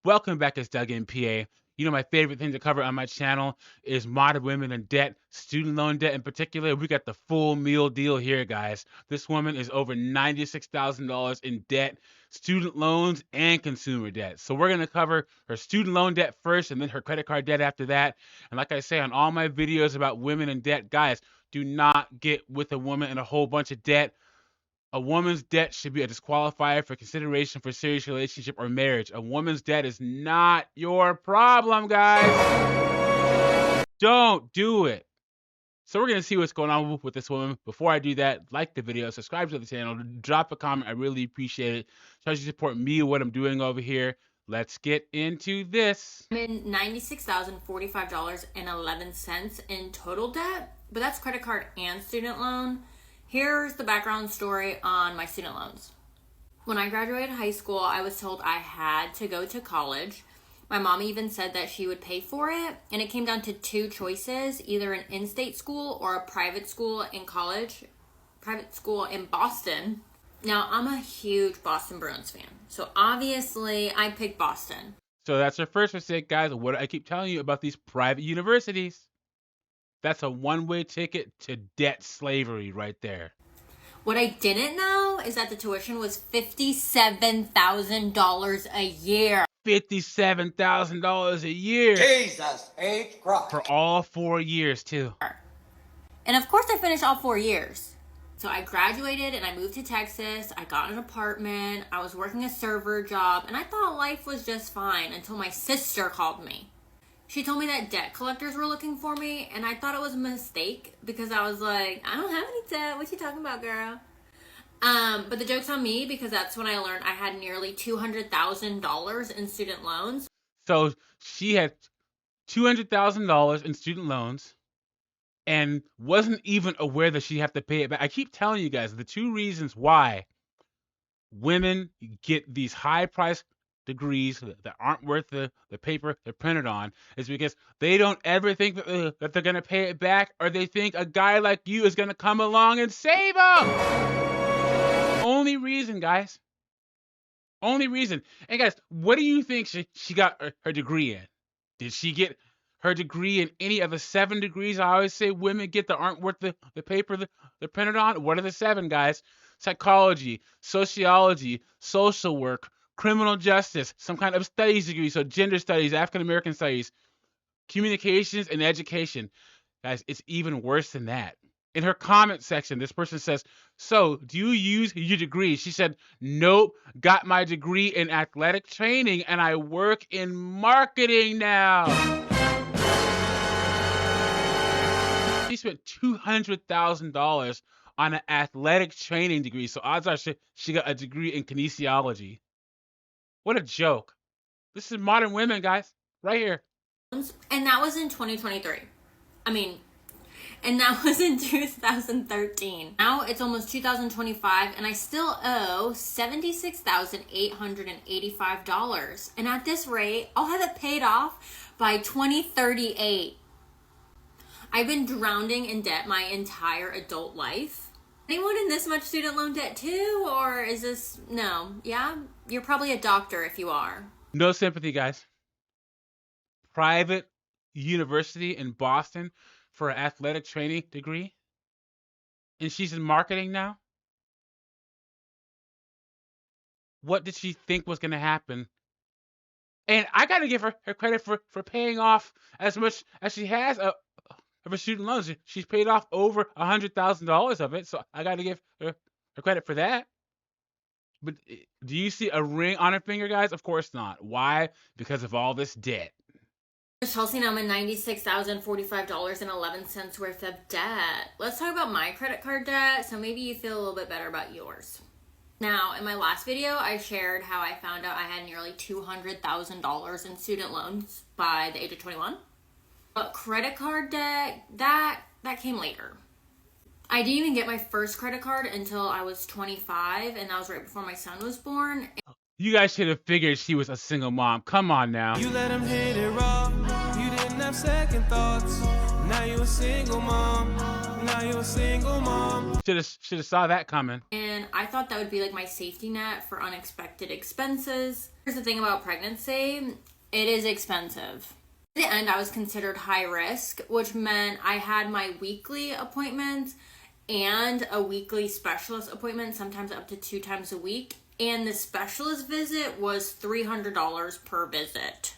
Welcome back, it's Doug NPA. You know, my favorite thing to cover on my channel is modern women in debt, student loan debt in particular. We got the full meal deal here, guys. This woman is over $96,000 in debt, student loans, and consumer debt. So we're going to cover her student loan debt first and then her credit card debt after that. And like I say on all my videos about women in debt, guys, do not get with a woman in a whole bunch of debt. A woman's debt should be a disqualifier for consideration for serious relationship or marriage. A woman's debt is not your problem, guys. Don't do it. So we're going to see what's going on with this woman. Before I do that, like the video, subscribe to the channel, drop a comment. I really appreciate it. Shows you support me and what I'm doing over here. Let's get into this. I'm in $96,045.11 in total debt, but that's credit card and student loan. Here's the background story on my student loans. When I graduated high school, I was told I had to go to college. My mom even said that she would pay for it, and it came down to two choices, either an in-state school or a private school in college, private school in Boston. Now, I'm a huge Boston Bruins fan, so obviously I picked Boston. So that's our first mistake, guys. What I keep telling you about these private universities. That's a one-way ticket to debt slavery right there. What I didn't know is that the tuition was $57,000 a year. $57,000 a year. Jesus H. Christ. For all 4 years, too. And of course I finished all 4 years. So I graduated and I moved to Texas. I got an apartment. I was working a server job. And I thought life was just fine until my sister called me. She told me that debt collectors were looking for me, and I thought it was a mistake because I was like, I don't have any debt. What you talking about, girl? But the joke's on me because that's when I learned I had nearly $200,000 in student loans. So she had $200,000 in student loans and wasn't even aware that she'd have to pay it back. I keep telling you guys, the two reasons why women get these high-priced degrees that aren't worth the paper they're printed on is because they don't ever think that they're going to pay it back, or they think a guy like you is going to come along and save them. Only reason, guys. Only reason. And guys, what do you think she got her degree in? Did she get her degree in any of the 7 degrees I always say women get that aren't worth the paper they're printed on? What are the 7, guys? Psychology, sociology, social work, criminal justice, some kind of studies degree, so gender studies, African American studies, communications, and education. Guys, it's even worse than that. In her comment section, this person says, so do you use your degree? She said, nope, got my degree in athletic training and I work in marketing now. She spent $200,000 on an athletic training degree, so odds are she got a degree in kinesiology. What a joke. This is modern women, guys. Right here. And that was in 2023. And that was in 2013. Now it's almost 2025 and I still owe $76,885. And at this rate, I'll have it paid off by 2038. I've been drowning in debt my entire adult life. Anyone in this much student loan debt too? Or is this, no, yeah? You're probably a doctor if you are. No sympathy, guys. Private university in Boston for an athletic training degree. And she's in marketing now. What did she think was going to happen? And I got to give her credit for paying off as much as she has of her student loans. She's paid off over $100,000 of it, so I got to give her credit for that. But do you see a ring on her finger, guys? Of course not. Why? Because of all this debt. Chelsea, now I'm in $96,045.11 worth of debt. Let's talk about my credit card debt, so maybe you feel a little bit better about yours. Now, in my last video, I shared how I found out I had nearly $200,000 in student loans by the age of 21. But credit card debt, that came later. I didn't even get my first credit card until I was 25, and that was right before my son was born. You guys should have figured she was a single mom. Come on now. You let him hit it raw. You didn't have second thoughts. Now you a single mom. Now you a single mom. Should have saw that coming. And I thought that would be like my safety net for unexpected expenses. Here's the thing about pregnancy. It is expensive. At the end, I was considered high risk, which meant I had my weekly appointments and a weekly specialist appointment, sometimes up to 2 times a week. And the specialist visit was $300 per visit.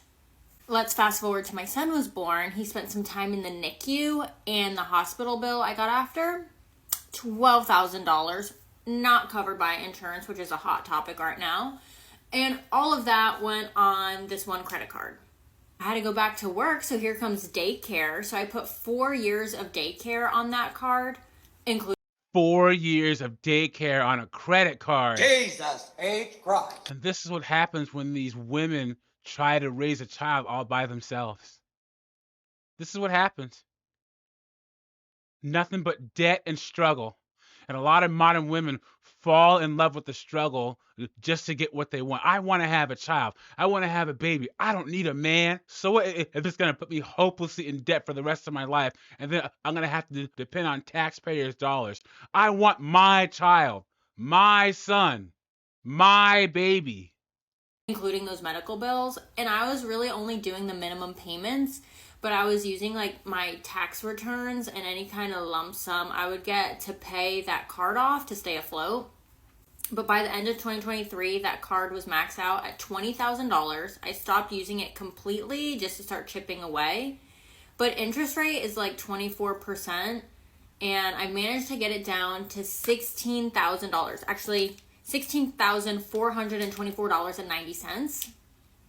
Let's fast forward to my son was born. He spent some time in the NICU, and the hospital bill I got after, $12,000, not covered by insurance, which is a hot topic right now. And all of that went on this one credit card. I had to go back to work, so here comes daycare. So I put 4 years of daycare on that card, including 4 years of daycare on a credit card. Jesus H. Christ. And this is what happens when these women try to raise a child all by themselves. This is what happens. Nothing but debt and struggle. And a lot of modern women fall in love with the struggle just to get what they want. I want to have a child. I want to have a baby. I don't need a man. So what if it's going to put me hopelessly in debt for the rest of my life? And then I'm going to have to depend on taxpayers' dollars. I want my child, my son, my baby. including those medical bills. And I was really only doing the minimum payments, but I was using like my tax returns and any kind of lump sum I would get to pay that card off to stay afloat. But by the end of 2023, that card was maxed out at $20,000. I stopped using it completely just to start chipping away. But interest rate is like 24%. And I managed to get it down to $16,000. Actually, $16,424.90.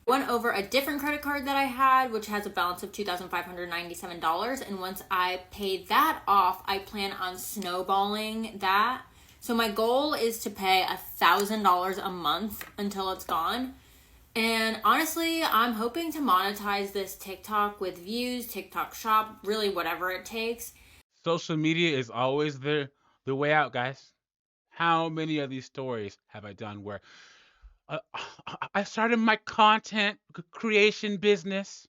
Went over a different credit card that I had, which has a balance of $2,597. And once I paid that off, I plan on snowballing that. So my goal is to pay $1,000 a month until it's gone. And honestly, I'm hoping to monetize this TikTok with views, TikTok shop, really whatever it takes. Social media is always the way out, guys. How many of these stories have I done where I started my content creation business?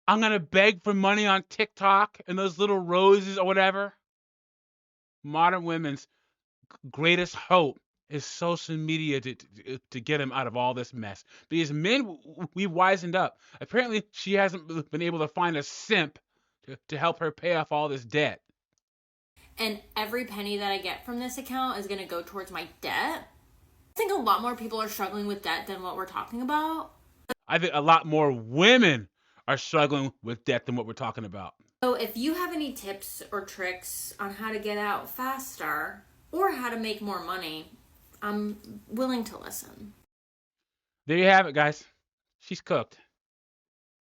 I'm going to beg for money on TikTok and those little roses or whatever. Modern women's greatest hope is social media to get them out of all this mess. Because men, we've wisened up. Apparently, she hasn't been able to find a simp to help her pay off all this debt. And every penny that I get from this account is going to go towards my debt. I think a lot more people are struggling with debt than what we're talking about. I think a lot more women are struggling with debt than what we're talking about. So if you have any tips or tricks on how to get out faster or how to make more money, I'm willing to listen. There you have it, guys. She's cooked.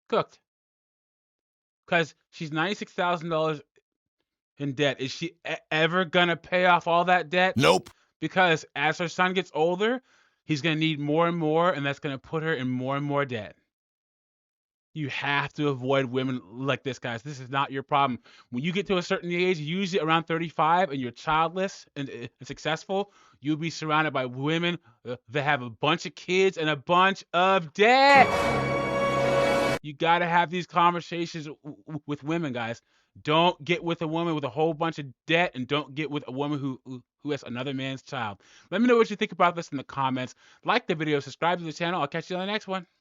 Cooked. Because she's $96,000 in debt. Is she ever going to pay off all that debt? Nope. Because as her son gets older, he's going to need more and more, and that's going to put her in more and more debt. You have to avoid women like this, guys. This is not your problem. When you get to a certain age, usually around 35, and you're childless and successful, you'll be surrounded by women that have a bunch of kids and a bunch of debt. You got to have these conversations with women, guys. Don't get with a woman with a whole bunch of debt, and don't get with a woman who has another man's child. Let me know what you think about this in the comments. Like the video, subscribe to the channel. I'll catch you on the next one.